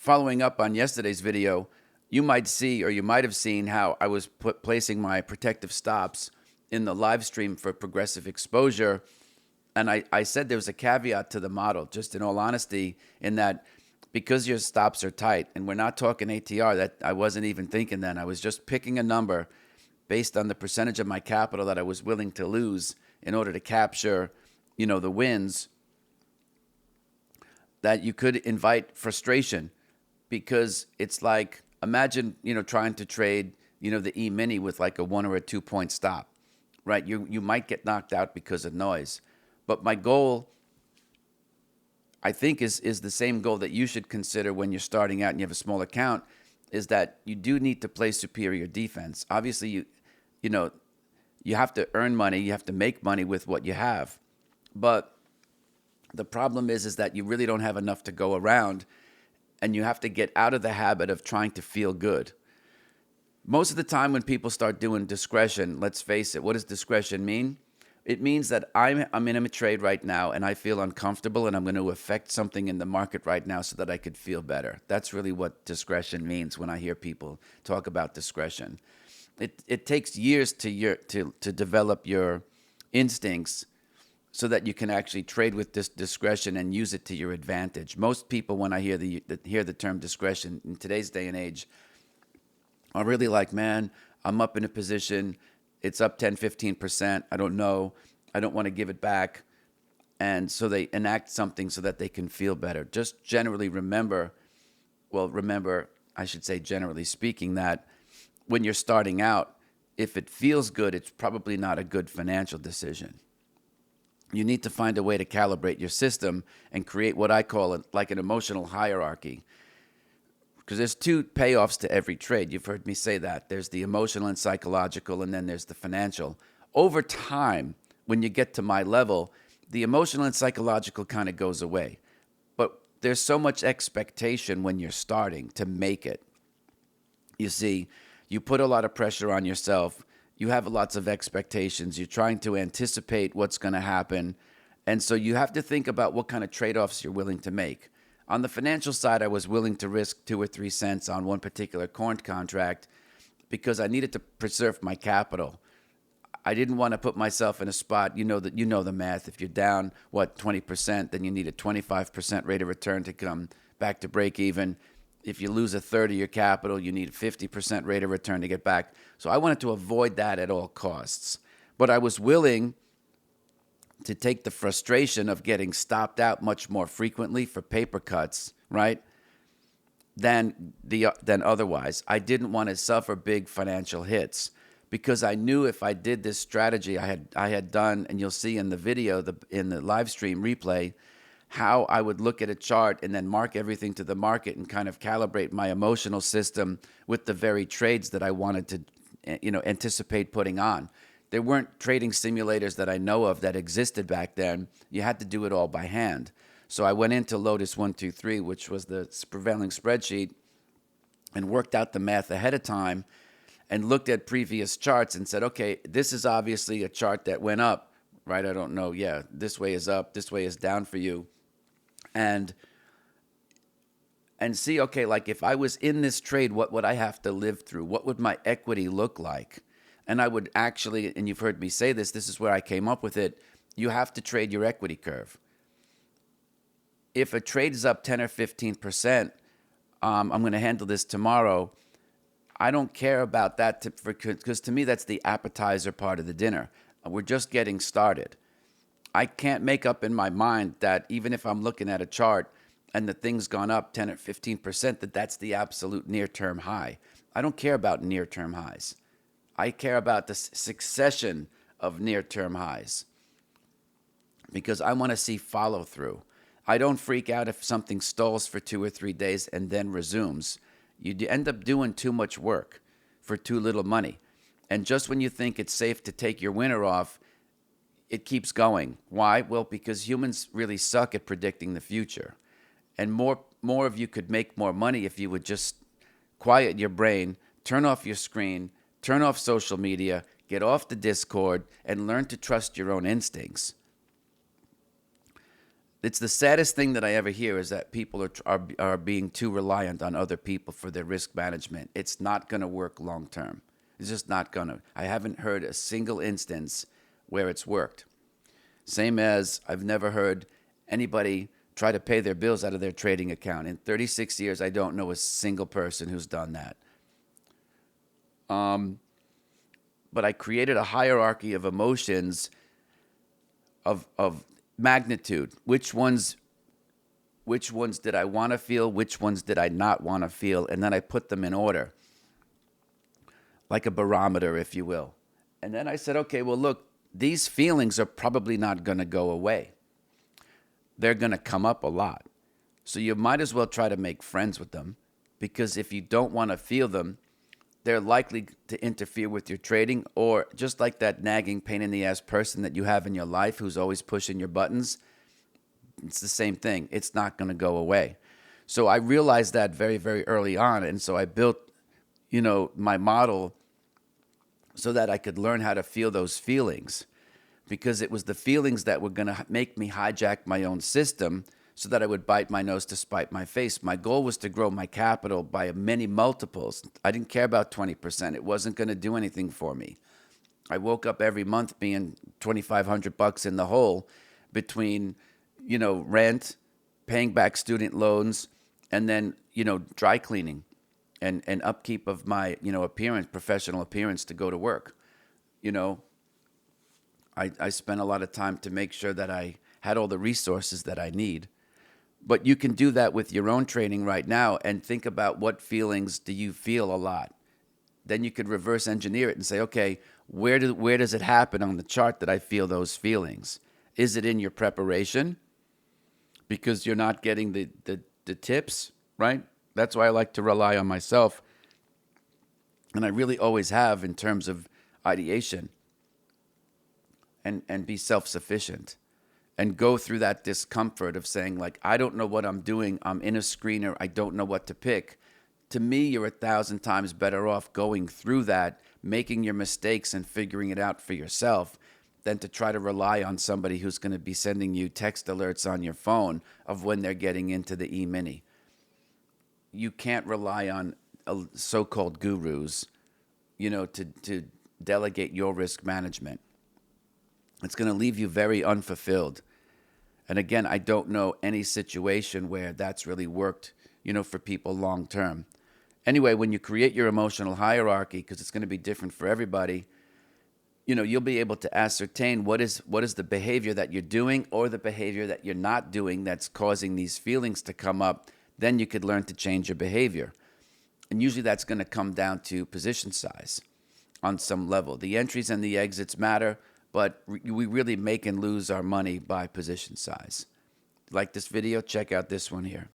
following up on yesterday's video, you might see, or you might have seen, how I was placing my protective stops in the live stream for progressive exposure. And I said there was a caveat to the model, just in all honesty, in that because your stops are tight, and we're not talking ATR, that I wasn't even thinking then. I was just picking a number based on the percentage of my capital that I was willing to lose in order to capture, the wins, that you could invite frustration, because it's like, imagine, trying to trade, the E-mini with like a 1 or a 2 point stop, right? You might get knocked out because of noise. But my goal, I think, is the same goal that you should consider when you're starting out and you have a small account, is that you do need to play superior defense. Obviously, you have to earn money, you have to make money with what you have. But the problem is that you really don't have enough to go around, and you have to get out of the habit of trying to feel good. Most of the time when people start doing discretion, let's face it, what does discretion mean? It means that I'm in a trade right now and I feel uncomfortable, and I'm going to affect something in the market right now so that I could feel better. That's really what discretion means when I hear people talk about discretion. It takes years to develop your instincts so that you can actually trade with this discretion and use it to your advantage. Most people, when I hear the term discretion in today's day and age, are really like, man, I'm up in a position, it's up 10, 15%, I don't know, I don't want to give it back. And so they enact something so that they can feel better. Just generally remember, I should say generally speaking, that when you're starting out, if it feels good, it's probably not a good financial decision. You need to find a way to calibrate your system and create what I call like an emotional hierarchy. Because there's two payoffs to every trade. You've heard me say that. There's the emotional and psychological, and then there's the financial. Over time, when you get to my level, the emotional and psychological kind of goes away. But there's so much expectation when you're starting to make it. You see, you put a lot of pressure on yourself. You have lots of expectations. You're trying to anticipate what's going to happen. And so you have to think about what kind of trade-offs you're willing to make. On the financial side, I was willing to risk 2 or 3 cents on one particular corn contract because I needed to preserve my capital. I didn't want to put myself in a spot, you know the math. If you're down, 20%, then you need a 25% rate of return to come back to break even. If you lose a third of your capital, you need a 50% rate of return to get back. So I wanted to avoid that at all costs. But I was willing to take the frustration of getting stopped out much more frequently for paper cuts, right, than otherwise. I didn't want to suffer big financial hits because I knew if I did this strategy I had done, and you'll see in the video, in the live stream replay, how I would look at a chart and then mark everything to the market and kind of calibrate my emotional system with the very trades that I wanted to, anticipate putting on. There weren't trading simulators that I know of that existed back then. You had to do it all by hand. So I went into Lotus 123, which was the prevailing spreadsheet, and worked out the math ahead of time and looked at previous charts and said, okay, this is obviously a chart that went up, right? I don't know. Yeah, this way is up, this way is down for you. And see, okay, like if I was in this trade, what would I have to live through? What would my equity look like? And I would actually, and you've heard me say this is where I came up with it, you have to trade your equity curve. If a trade is up 10 or 15%, I'm going to handle this tomorrow. I don't care about that because to me, that's the appetizer part of the dinner. We're just getting started. I can't make up in my mind that even if I'm looking at a chart and the thing's gone up 10 or 15%, that's the absolute near-term high. I don't care about near-term highs. I care about the succession of near-term highs because I want to see follow-through. I don't freak out if something stalls for 2 or 3 days and then resumes. You end up doing too much work for too little money. And just when you think it's safe to take your winner off, it keeps going. Why? Well, because humans really suck at predicting the future. And more of you could make more money if you would just quiet your brain, turn off your screen, turn off social media, get off the Discord, and learn to trust your own instincts. It's the saddest thing that I ever hear is that people are being too reliant on other people for their risk management. It's not going to work long term. It's just not going to. I haven't heard a single instance where it's worked. Same as I've never heard anybody try to pay their bills out of their trading account. In 36 years, I don't know a single person who's done that. But I created a hierarchy of emotions of magnitude. Which ones did I want to feel? Which ones did I not want to feel? And then I put them in order, like a barometer, if you will. And then I said, okay, well, look, these feelings are probably not going to go away. They're going to come up a lot. So you might as well try to make friends with them, because if you don't want to feel them, they're likely to interfere with your trading, or just like that nagging pain in the ass person that you have in your life who's always pushing your buttons, it's the same thing. It's not going to go away. So I realized that very, very early on. And so I built, my model so that I could learn how to feel those feelings, because it was the feelings that were going to make me hijack my own system so that I would bite my nose to spite my face. My goal was to grow my capital by many multiples. I didn't care about 20%. It wasn't going to do anything for me. I woke up every month being $2,500 in the hole between, rent, paying back student loans, and then, dry cleaning and upkeep of my, appearance, professional appearance to go to work. I spent a lot of time to make sure that I had all the resources that I need. But you can do that with your own training right now and think about what feelings do you feel a lot. Then you could reverse engineer it and say, okay, where does it happen on the chart that I feel those feelings? Is it in your preparation? Because you're not getting the tips, right? That's why I like to rely on myself. And I really always have in terms of ideation and be self-sufficient. And go through that discomfort of saying, like, I don't know what I'm doing. I'm in a screener. I don't know what to pick. To me, you're 1,000 times better off going through that, making your mistakes and figuring it out for yourself, than to try to rely on somebody who's going to be sending you text alerts on your phone of when they're getting into the E-mini. You can't rely on so-called gurus, to delegate your risk management. It's going to leave you very unfulfilled. And again, I don't know any situation where that's really worked, for people long term. Anyway, when you create your emotional hierarchy, because it's going to be different for everybody, you'll be able to ascertain what is the behavior that you're doing or the behavior that you're not doing that's causing these feelings to come up. Then you could learn to change your behavior. And usually that's going to come down to position size on some level. The entries and the exits matter, but we really make and lose our money by position size. Like this video? Check out this one here.